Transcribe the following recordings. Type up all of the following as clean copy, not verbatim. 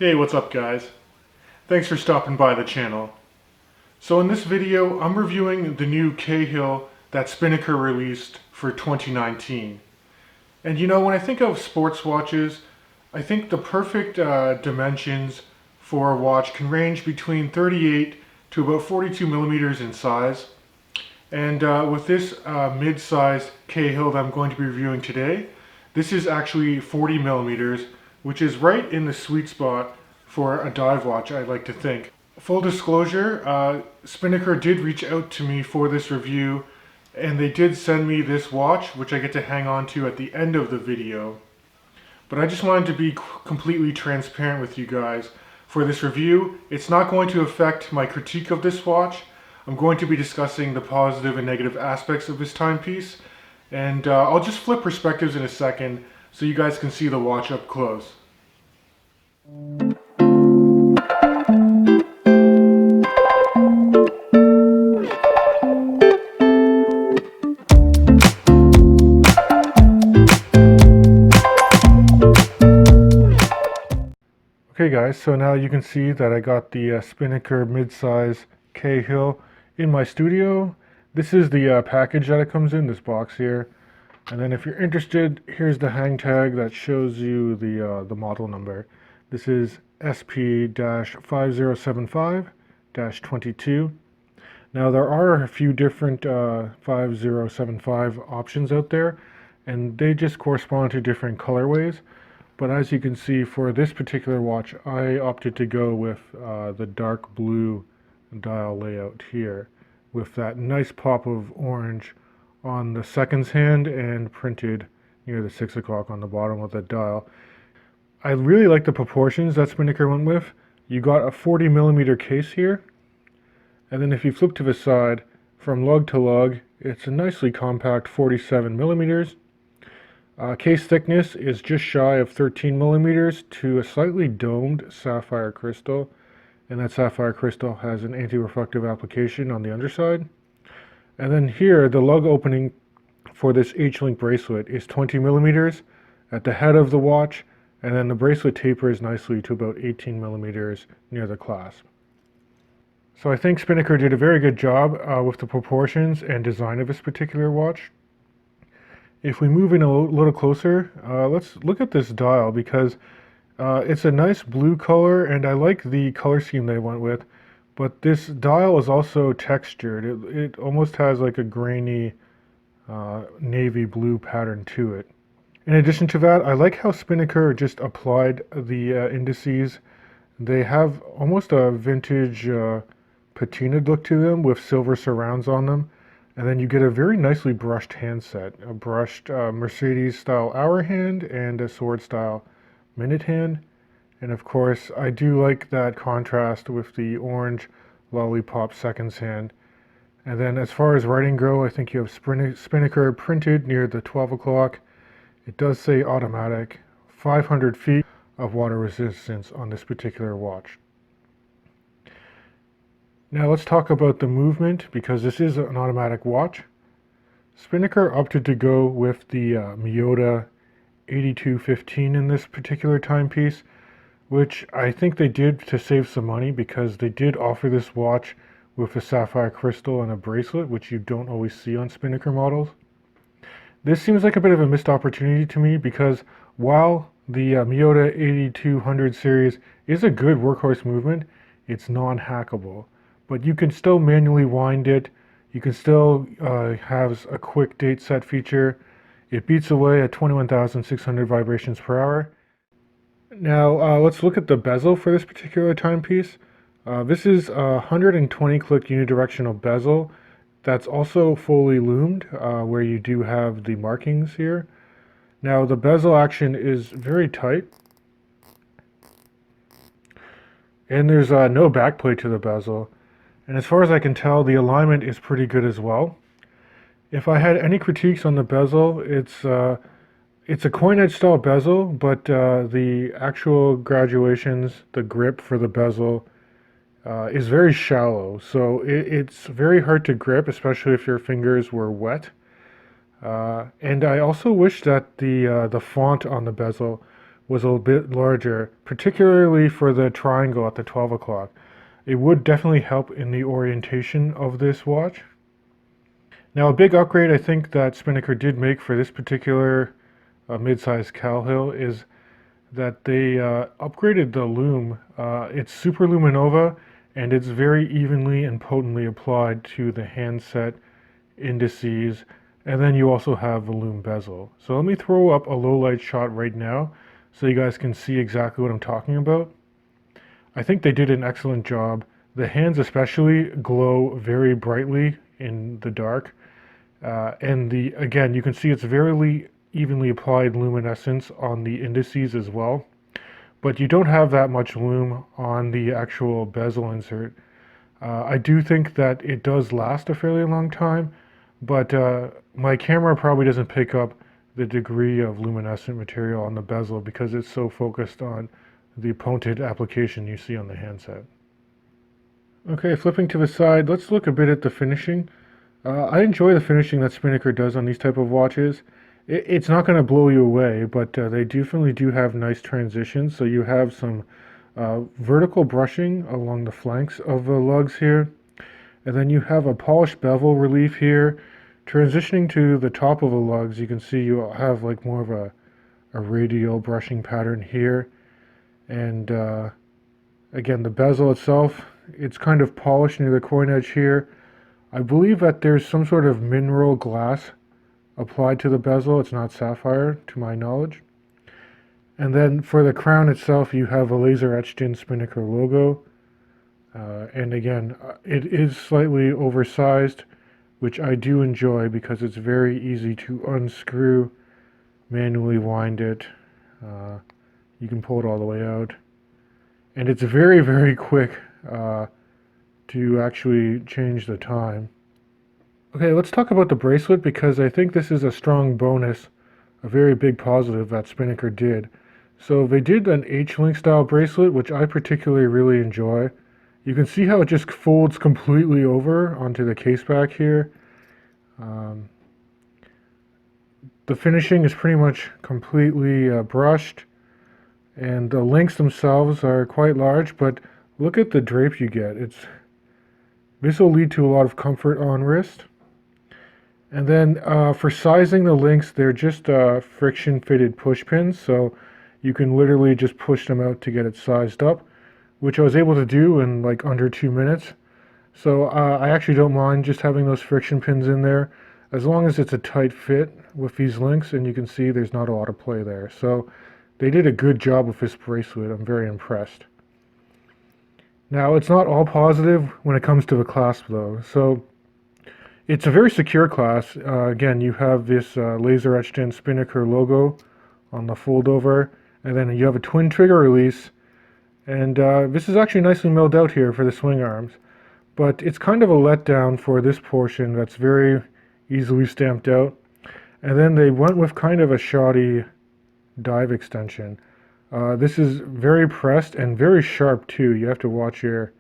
Hey, what's up guys? Thanks for stopping by the channel. So in this video, I'm reviewing the new Cahill that Spinnaker released for 2019. And you know, when I think of sports watches, I think the perfect dimensions for a watch can range between 38 to about 42 millimeters in size. And with this mid-sized Cahill that I'm going to be reviewing today, this is actually 40 millimeters, which is right in the sweet spot for a dive watch, I like to think. Full disclosure, Spinnaker did reach out to me for this review, and they did send me this watch, which I get to hang on to at the end of the video. But I just wanted to be completely transparent with you guys. For this review, it's not going to affect my critique of this watch. I'm going to be discussing the positive and negative aspects of this timepiece, and I'll just flip perspectives in a second so you guys can see the watch up close. Okay guys, so now you can see that I got the Spinnaker mid-size Cahill in my studio. This is the package that it comes in, this box here. And then if you're interested, here's the hang tag that shows you the model number. This is SP-5075-22. Now there are a few different 5075 options out there, and they just correspond to different colorways. But as you can see, for this particular watch, I opted to go with the dark blue dial layout here, with that nice pop of orange on the seconds hand and printed near the 6 o'clock on the bottom of the dial. I really like the proportions that Spinnaker went with. You got a 40 millimeter case here, and then if you flip to the side, from lug to lug, it's a nicely compact 47 millimeters. Case thickness is just shy of 13 millimeters to a slightly domed sapphire crystal, and that sapphire crystal has an anti-reflective application on the underside. And then here, the lug opening for this H-link bracelet is 20 millimeters at the head of the watch, and then the bracelet tapers nicely to about 18 millimeters near the clasp. So I think Spinnaker did a very good job with the proportions and design of this particular watch. If we move in a little closer, let's look at this dial, because it's a nice blue color, and I like the color scheme they went with, but this dial is also textured. It almost has like a grainy navy blue pattern to it. In addition to that, I like how Spinnaker just applied the indices. They have almost a vintage patinaed look to them with silver surrounds on them. And then you get a very nicely brushed handset, a brushed Mercedes-style hour hand and a sword-style minute hand. And of course, I do like that contrast with the orange lollipop seconds hand. And then as far as writing go, I think you have Spinnaker printed near the 12 o'clock. It does say automatic, 500 feet of water resistance on this particular watch. Now let's talk about the movement, because this is an automatic watch. Spinnaker opted to go with the Miyota 8215 in this particular timepiece, which I think they did to save some money, because they did offer this watch with a sapphire crystal and a bracelet, which you don't always see on Spinnaker models. This seems like a bit of a missed opportunity to me, because while the Miyota 8200 series is a good workhorse movement, it's non-hackable. But you can still manually wind it. You can still have a quick date set feature. It beats away at 21,600 vibrations per hour. Now let's look at the bezel for this particular timepiece. This is a 120 click unidirectional bezel that's also fully lumed, where you do have the markings here. Now the bezel action is very tight, and there's no backplate to the bezel. And as far as I can tell, the alignment is pretty good as well. If I had any critiques on the bezel, it's a coin edge style bezel, but the actual graduations, the grip for the bezel, is very shallow. So it's very hard to grip, especially if your fingers were wet. And I also wish that the font on the bezel was a bit larger, particularly for the triangle at the 12 o'clock. It would definitely help in the orientation of this watch. Now, a big upgrade I think that Spinnaker did make for this particular mid-size Cahill is that they upgraded the lume. It's super luminova, and it's very evenly and potently applied to the handset indices, and then you also have the lume bezel. So let me throw up a low light shot right now so you guys can see exactly what I'm talking about. I think they did an excellent job. The hands especially glow very brightly in the dark, and again, you can see it's very evenly applied luminescence on the indices as well, but you don't have that much lume on the actual bezel insert. I do think that it does last a fairly long time, but my camera probably doesn't pick up the degree of luminescent material on the bezel because it's so focused on the pointed application you see on the handset. Okay, flipping to the side, let's look a bit at the finishing. I enjoy the finishing that Spinnaker does on these type of watches. It's not going to blow you away, but they definitely do have nice transitions. So you have some vertical brushing along the flanks of the lugs here. And then you have a polished bevel relief here. Transitioning to the top of the lugs, you can see you have like more of a radial brushing pattern here. And again, the bezel itself, it's kind of polished near the coin edge here. I believe that there's some sort of mineral glass applied to the bezel. It's not sapphire, to my knowledge. And then for the crown itself, you have a laser etched in Spinnaker logo. And again, it is slightly oversized, which I do enjoy because it's very easy to unscrew, manually wind it. You can pull it all the way out. And it's very quick to actually change the time. Okay, let's talk about the bracelet because I think this is a strong bonus, a very big positive that Spinnaker did. So they did an H-link style bracelet, which I particularly really enjoy. You can see how it just folds completely over onto the case back here. The finishing is pretty much completely brushed, and the links themselves are quite large, but look at the drape you get. This will lead to a lot of comfort on wrist. And then for sizing the links, they're just friction fitted push pins, so you can literally just push them out to get it sized up, which I was able to do in like under 2 minutes. So I actually don't mind just having those friction pins in there, as long as it's a tight fit with these links, and you can see there's not a lot of play there. So they did a good job with this bracelet. I'm very impressed. Now, it's not all positive when it comes to the clasp though. So it's a very secure clasp. Again, you have this laser etched in Spinnaker logo on the fold over, and then you have a twin trigger release, and this is actually nicely milled out here for the swing arms, but it's kind of a letdown for this portion that's very easily stamped out. And then they went with kind of a shoddy dive extension. This is very pressed and very sharp too. You have to watch your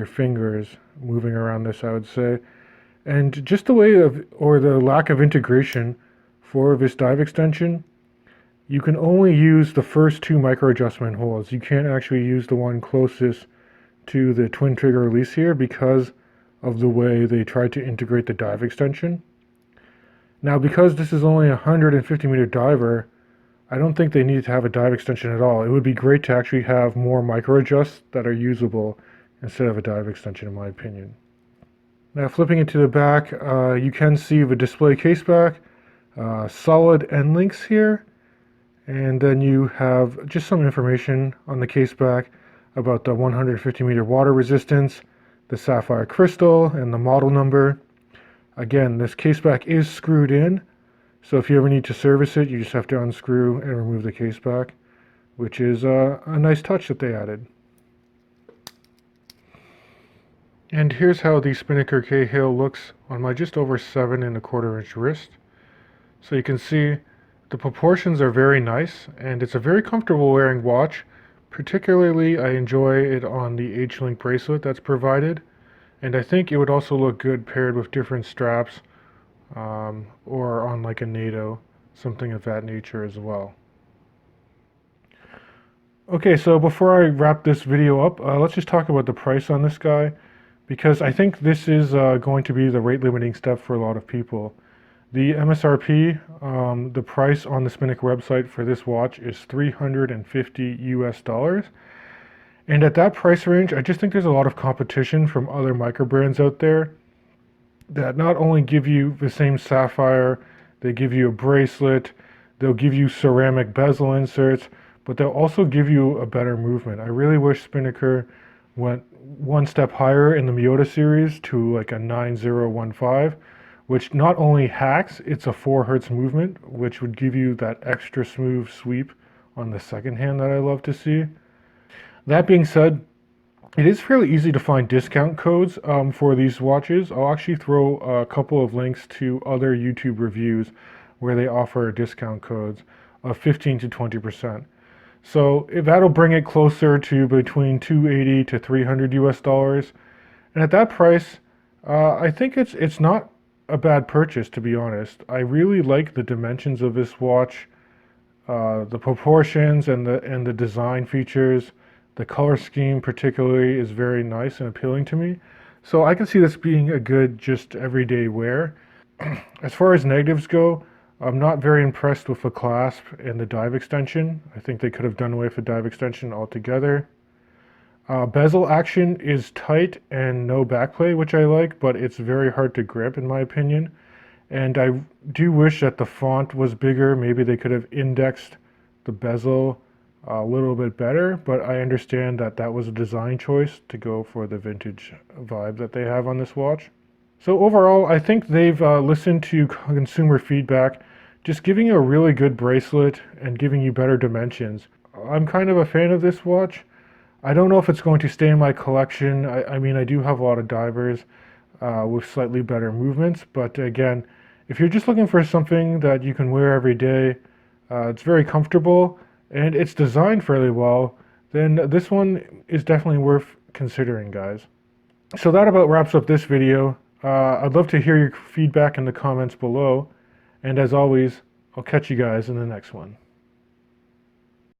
fingers moving around this, I would say. And just the way or the lack of integration for this dive extension, you can only use the first 2 micro adjustment holes. You can't actually use the one closest to the twin trigger release here because of the way they tried to integrate the dive extension. Now, because this is only a 150 meter diver, I don't think they need to have a dive extension at all. It would be great to actually have more micro adjusts that are usable instead of a dive extension, in my opinion. Now, flipping it to the back, you can see the display case back, solid end links here, and then you have just some information on the case back about the 150 meter water resistance, the sapphire crystal, and the model number. Again, this case back is screwed in, so if you ever need to service it, you just have to unscrew and remove the case back, which is a nice touch that they added. And here's how the Spinnaker Cahill looks on my just over 7¼ inch wrist. So you can see the proportions are very nice, and it's a very comfortable wearing watch. Particularly, I enjoy it on the H-link bracelet that's provided, and I think it would also look good paired with different straps, or on like a NATO, something of that nature as well. Okay, so before I wrap this video up, let's just talk about the price on this guy, because I think this is going to be the rate limiting step for a lot of people. The MSRP, the price on the Spinnaker website for this watch is $350 US. And at that price range, I just think there's a lot of competition from other micro brands out there that not only give you the same sapphire, they give you a bracelet, they'll give you ceramic bezel inserts, but they'll also give you a better movement. I really wish Spinnaker went one step higher in the Miyota series to like a 9015, which not only hacks, it's a 4 hertz movement, which would give you that extra smooth sweep on the second hand that I love to see. That being said, it is fairly easy to find discount codes for these watches. I'll actually throw a couple of links to other YouTube reviews where they offer discount codes of 15 to 20%. So that'll bring it closer to between 280 to 300 US. And at that price, I think it's not a bad purchase, to be honest. I really like the dimensions of this watch, the proportions and the design features. The color scheme particularly is very nice and appealing to me. So I can see this being a good just everyday wear. As far as negatives go, I'm not very impressed with the clasp and the dive extension. I think they could have done away with the dive extension altogether. Bezel action is tight and no backplay, which I like, but it's very hard to grip in my opinion. And I do wish that the font was bigger. Maybe they could have indexed the bezel a little bit better, but I understand that that was a design choice to go for the vintage vibe that they have on this watch. So overall, I think they've listened to consumer feedback, just giving you a really good bracelet and giving you better dimensions. I'm kind of a fan of this watch. I don't know if it's going to stay in my collection. I mean, I do have a lot of divers with slightly better movements, but again, if you're just looking for something that you can wear every day, it's very comfortable, and it's designed fairly well, then this one is definitely worth considering, guys. So that about wraps up this video. I'd love to hear your feedback in the comments below, and as always, I'll catch you guys in the next one.